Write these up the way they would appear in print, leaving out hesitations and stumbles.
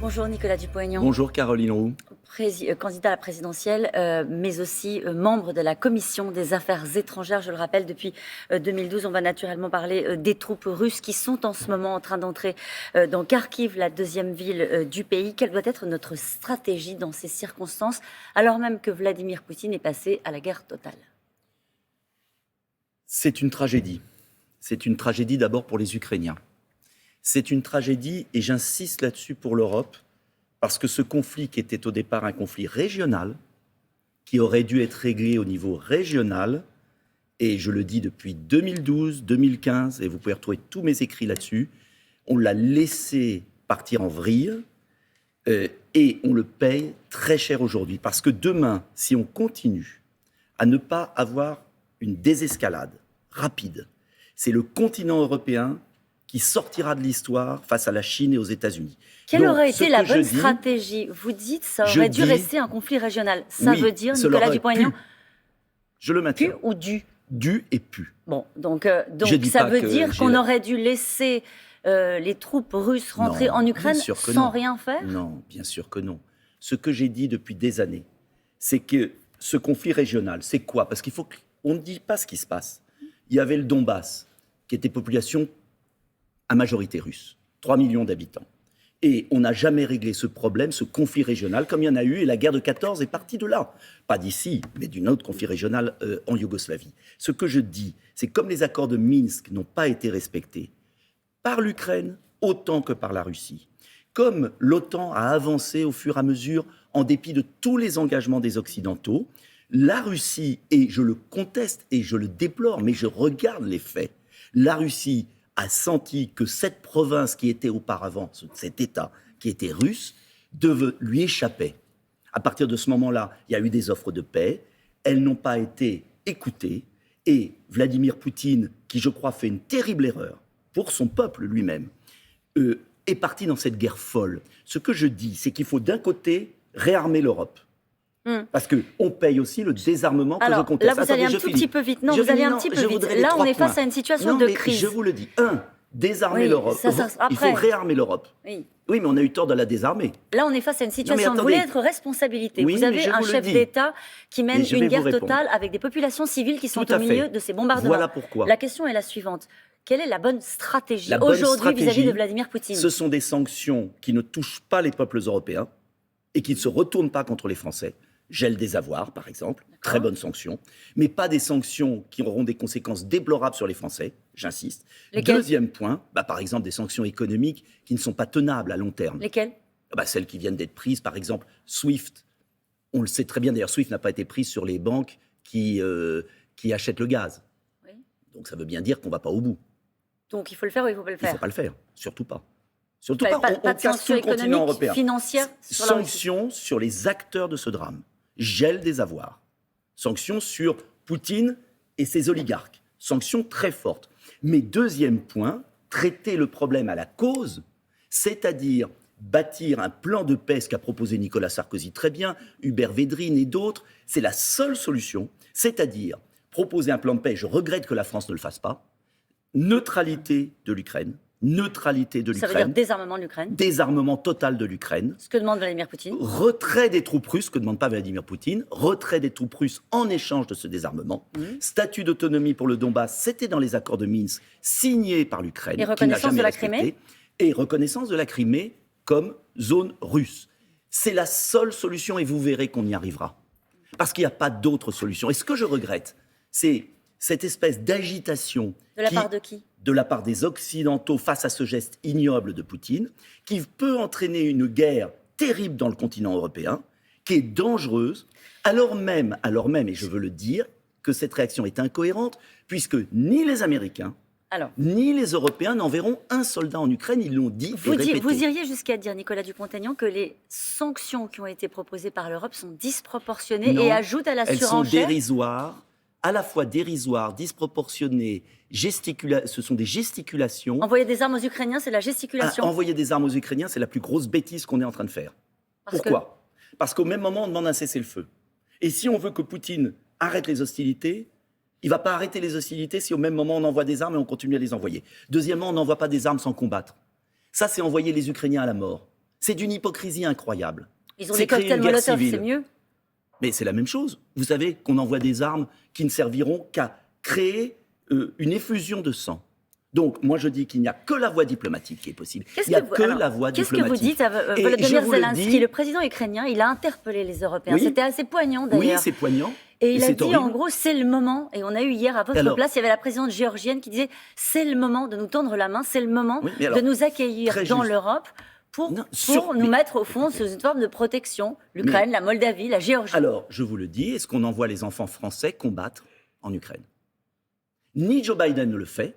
Bonjour Nicolas Dupont-Aignan. Bonjour Caroline Roux. Candidat à la présidentielle, mais aussi membre de la Commission des Affaires étrangères. Je le rappelle, depuis 2012, on va naturellement parler des troupes russes qui sont en ce moment en train d'entrer dans Kharkiv, la deuxième ville du pays. Quelle doit être notre stratégie dans ces circonstances, alors même que Vladimir Poutine est passé à la guerre totale? C'est une tragédie. C'est une tragédie d'abord pour les Ukrainiens. C'est une tragédie, et j'insiste là-dessus pour l'Europe, parce que ce conflit qui était au départ un conflit régional, qui aurait dû être réglé au niveau régional, et je le dis depuis 2012, 2015, et vous pouvez retrouver tous mes écrits là-dessus, on l'a laissé partir en vrille, et on le paye très cher aujourd'hui. Parce que demain, si on continue à ne pas avoir une désescalade rapide, c'est le continent européen qui sortira de l'histoire face à la Chine et aux États-Unis. Quelle aurait été la bonne stratégie? Vous dites que ça aurait dû rester un conflit régional. Ça veut dire, Nicolas Dupont-Aignan, je le maintiens. Pu ou dû? Dû et pu. Bon, donc ça veut dire qu'on aurait dû laisser les troupes russes rentrer en Ukraine sans rien faire? Non, bien sûr que non. Ce que j'ai dit depuis des années, c'est que ce conflit régional, c'est quoi? Parce qu'il faut qu'on ne dise pas ce qui se passe. Il y avait le Donbass, qui était population à majorité russe, 3 millions d'habitants. Et on n'a jamais réglé ce problème, ce conflit régional, comme il y en a eu, et la guerre de 14 est partie de là. Pas d'ici, mais d'une autre conflit régional en Yougoslavie. Ce que je dis, c'est comme les accords de Minsk n'ont pas été respectés par l'Ukraine autant que par la Russie, comme l'OTAN a avancé au fur et à mesure, en dépit de tous les engagements des Occidentaux, la Russie, et je le conteste et je le déplore, mais je regarde les faits, la Russie a senti que cette province qui était auparavant, cet État qui était russe, lui échappait. À partir de ce moment-là, il y a eu des offres de paix, elles n'ont pas été écoutées, et Vladimir Poutine, qui je crois fait une terrible erreur pour son peuple lui-même, est parti dans cette guerre folle. Ce que je dis, c'est qu'il faut d'un côté réarmer l'Europe. Parce qu'on paye aussi le désarmement que je conteste. Là, vous allez un tout petit peu vite. Non, vous allez un petit peu vite. Là, on est face à une situation de crise. Je vous le dis. Désarmer l'Europe. Il faut réarmer l'Europe. Oui, mais on a eu tort de la désarmer. Là, on est face à une situation. Vous voulez être responsabilité. Vous avez un chef d'État qui mène une guerre totale avec des populations civiles qui sont au milieu de ces bombardements. Voilà pourquoi. La question est la suivante. Quelle est la bonne stratégie aujourd'hui vis-à-vis de Vladimir Poutine? Ce sont des sanctions qui ne touchent pas les peuples européens et qui ne se retournent pas contre les Français. Gel des avoirs, par exemple, très bonne sanction, mais pas des sanctions qui auront des conséquences déplorables sur les Français, j'insiste. Deuxième point, par exemple des sanctions économiques qui ne sont pas tenables à long terme. Lesquelles? Celles qui viennent d'être prises, par exemple, SWIFT. On le sait très bien, d'ailleurs, SWIFT n'a pas été prise sur les banques qui achètent le gaz. Oui. Donc ça veut bien dire qu'on ne va pas au bout. Donc il faut le faire ou il ne faut pas le faire? Il ne faut pas le faire, surtout pas. Surtout pas, on casse tout le continent européen. Financière sur sanctions sur les acteurs de ce drame. Gel des avoirs. Sanctions sur Poutine et ses oligarques. Sanctions très fortes. Mais deuxième point, traiter le problème à la cause, c'est-à-dire bâtir un plan de paix, ce qu'a proposé Nicolas Sarkozy très bien, Hubert Védrine et d'autres, c'est la seule solution, c'est-à-dire proposer un plan de paix, je regrette que la France ne le fasse pas, neutralité de l'Ukraine, Ça veut dire désarmement de l'Ukraine. Désarmement total de l'Ukraine. Ce que demande Vladimir Poutine. Retrait des troupes russes, ce que ne demande pas Vladimir Poutine. Retrait des troupes russes en échange de ce désarmement. Statut d'autonomie pour le Donbass, c'était dans les accords de Minsk, signés par l'Ukraine. Et reconnaissance de la Crimée. Et reconnaissance de la Crimée comme zone russe. C'est la seule solution et vous verrez qu'on y arrivera. Parce qu'il n'y a pas d'autre solution. Et ce que je regrette, c'est cette espèce d'agitation. De la part de qui ? De la part des Occidentaux face à ce geste ignoble de Poutine, qui peut entraîner une guerre terrible dans le continent européen, qui est dangereuse, alors même, et je veux le dire, que cette réaction est incohérente, puisque ni les Américains, ni les Européens n'enverront un soldat en Ukraine, ils l'ont dit et répété. Vous iriez jusqu'à dire, Nicolas Dupont-Aignan, que les sanctions qui ont été proposées par l'Europe sont disproportionnées et ajoutent à la surenchère. Elles sont dérisoires, à la fois dérisoires, disproportionnées, ce sont des gesticulations. Envoyer des armes aux Ukrainiens, c'est la gesticulation. Envoyer des armes aux Ukrainiens, c'est la plus grosse bêtise qu'on est en train de faire. Pourquoi ? Parce qu'au même moment, on demande un cessez-le-feu. Et si on veut que Poutine arrête les hostilités, il ne va pas arrêter les hostilités si au même moment on envoie des armes et on continue à les envoyer. Deuxièmement, on n'envoie pas des armes sans combattre. Ça, c'est envoyer les Ukrainiens à la mort. C'est d'une hypocrisie incroyable. Ils ont C'est des créer cocktails une guerre Molotov, civile. c'est mieux. Mais c'est la même chose. Vous savez qu'on envoie des armes qui ne serviront qu'à créer une effusion de sang. Donc, moi, je dis qu'il n'y a que la voie diplomatique qui est possible. Il n'y a que la voie Qu'est-ce que diplomatique. vous dites à Et je Volodymyr vous le Zelensky, dis- le président ukrainien? Il a interpellé les Européens. Oui. C'était assez poignant Oui, d'ailleurs. c'est poignant. Et il a c'est dit horrible. en gros, c'est le moment. Et on a eu hier à votre Alors- place, il y avait la présidente géorgienne qui disait c'est le moment de nous tendre la main, c'est le moment Oui, mais alors, de nous accueillir très dans juste. l'Europe pour Non, nous mais- mettre au fond sous une forme de protection. L'Ukraine, la Moldavie, la Géorgie. Alors, je vous le dis, est-ce qu'on envoie les enfants français combattre en Ukraine? Ni Joe Biden ne le fait,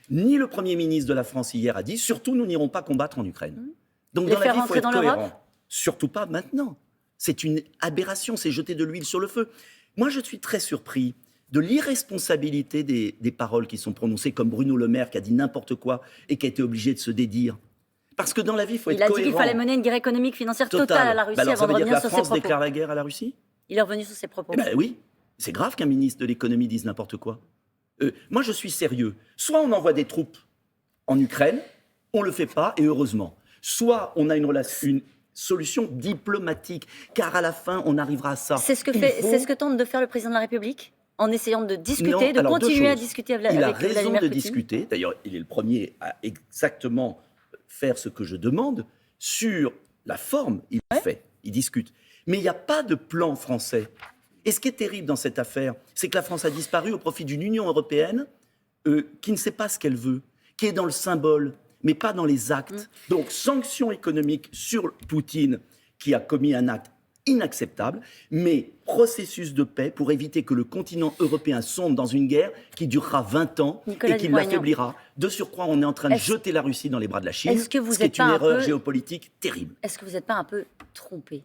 ni le Premier ministre de la France hier a dit, surtout, nous n'irons pas combattre en Ukraine. Donc, Les dans la faire vie, il faut rentrer être dans l'Europe? cohérent. Surtout pas maintenant. C'est une aberration, c'est jeter de l'huile sur le feu. Moi, je suis très surpris de l'irresponsabilité des paroles qui sont prononcées, comme Bruno Le Maire qui a dit n'importe quoi et qui a été obligé de se dédire. Parce que dans la vie, il faut être Il a dit cohérent. qu'il fallait mener une guerre économique, financière totale à la Russie Bah alors, ça avant de veut dire que revenir la sur ses France propos. déclare la guerre à la Russie? Il est revenu sur ses propos. Eh ben oui, c'est grave qu'un ministre de l'économie dise n'importe quoi. Moi, je suis sérieux. Soit on envoie des troupes en Ukraine, on ne le fait pas, et heureusement. Soit on a une solution diplomatique, car à la fin, on arrivera à ça. C'est ce que tente de faire le président de la République en essayant de discuter, Non, de alors, deux continuer à choses. discuter avec Il a Vladimir raison de Poutine. discuter. D'ailleurs, il est le premier à exactement faire ce que je demande. Sur la forme, il fait, il discute. Mais il n'y a pas de plan français. Et ce qui est terrible dans cette affaire, c'est que la France a disparu au profit d'une Union européenne qui ne sait pas ce qu'elle veut, qui est dans le symbole, mais pas dans les actes. Donc, sanctions économiques sur Poutine, qui a commis un acte inacceptable, mais processus de paix pour éviter que le continent européen sombre dans une guerre qui durera 20 ans Nicolas et qui Dupont-Aignan. l'affaiblira. De surcroît, on est en train de jeter la Russie dans les bras de la Chine, est-ce que vous ce qui êtes est une pas un erreur peu- géopolitique terrible. Est-ce que vous n'êtes pas un peu trompé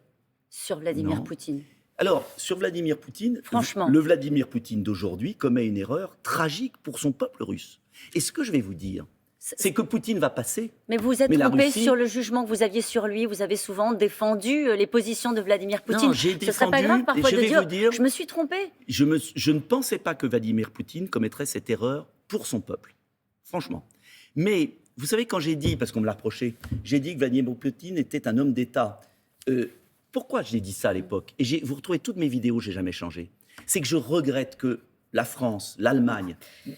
sur Vladimir Non. Poutine? Alors, sur Vladimir Poutine, Franchement. le Vladimir Poutine d'aujourd'hui commet une erreur tragique pour son peuple russe. Et ce que je vais vous dire, c'est que Poutine va passer. Mais vous êtes Mais la trompé Russie- sur le jugement que vous aviez sur lui. Vous avez souvent défendu les positions de Vladimir Poutine. Non, j'ai Ce serait pas défendu, grave parfois et je de vais dire, vous dire- je me suis trompé. Je ne pensais pas que Vladimir Poutine commettrait cette erreur pour son peuple. Franchement. Mais, vous savez, quand j'ai dit, parce qu'on me l'a reproché, j'ai dit que Vladimir Poutine était un homme d'État. Pourquoi j'ai dit ça à l'époque? Et vous retrouvez toutes mes vidéos, j'ai jamais changé. C'est que je regrette que la France, l'Allemagne,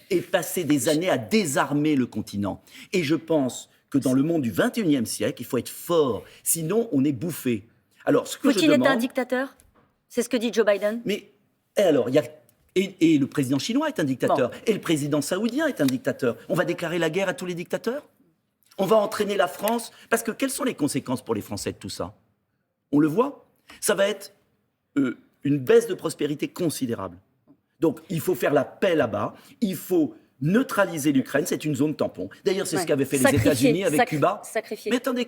aient passé des années à désarmer le continent. Et je pense que dans le monde du 21e siècle, il faut être fort, sinon on est bouffé. Alors, ce que Poutine je demande... est un dictateur. C'est ce que dit Joe Biden. Mais et alors, il y a et le président chinois est un dictateur, et le président saoudien est un dictateur. On va déclarer la guerre à tous les dictateurs? On va entraîner la France? Parce que quelles sont les conséquences pour les Français de tout ça? On le voit. Ça va être une baisse de prospérité considérable. Donc, il faut faire la paix là-bas. Il faut neutraliser l'Ukraine. C'est une zone tampon. D'ailleurs, c'est ce qu'avaient fait les États-Unis avec Cuba. Sacrifié. Mais attendez,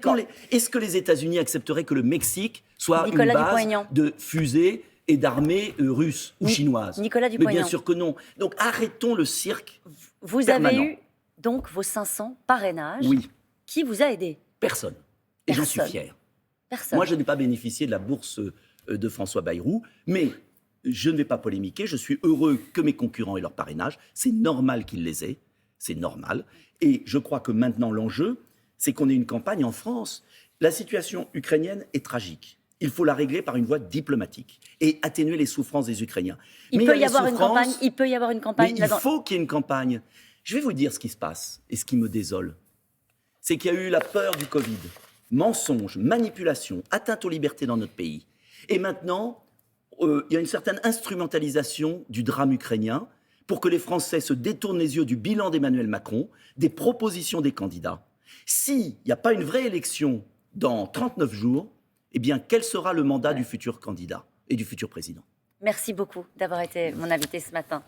est-ce que les États-Unis accepteraient que le Mexique soit Nicolas une base Dupont-Aignan. de fusées et d'armées russes ou chinoises? Nicolas Mais Dupont-Aignan. bien sûr que non. Donc, arrêtons le cirque. Vous permanent. avez eu donc vos 500 parrainages. Oui, Qui vous a aidé? personne. Et j'en suis Personne. fier. Personne. Moi, je n'ai pas bénéficié de la bourse de François Bayrou, mais je ne vais pas polémiquer. Je suis heureux que mes concurrents aient leur parrainage. C'est normal qu'ils les aient. C'est normal. Et je crois que maintenant, l'enjeu, c'est qu'on ait une campagne en France. La situation ukrainienne est tragique. Il faut la régler par une voie diplomatique et atténuer les souffrances des Ukrainiens. Il Mais peut a y les avoir une souffrances, campagne. Il peut y avoir une mais campagne. il là-dedans. faut qu'il y ait une campagne. Je vais vous dire ce qui se passe et ce qui me désole. C'est qu'il y a eu la peur du Covid, mensonges, manipulation, atteinte aux libertés dans notre pays. Et maintenant, il y a une certaine instrumentalisation du drame ukrainien pour que les Français se détournent les yeux du bilan d'Emmanuel Macron, des propositions des candidats. S'il n'y a pas une vraie élection dans 39 jours, eh bien, quel sera le mandat du futur candidat et du futur président? Merci beaucoup d'avoir été mon invité ce matin.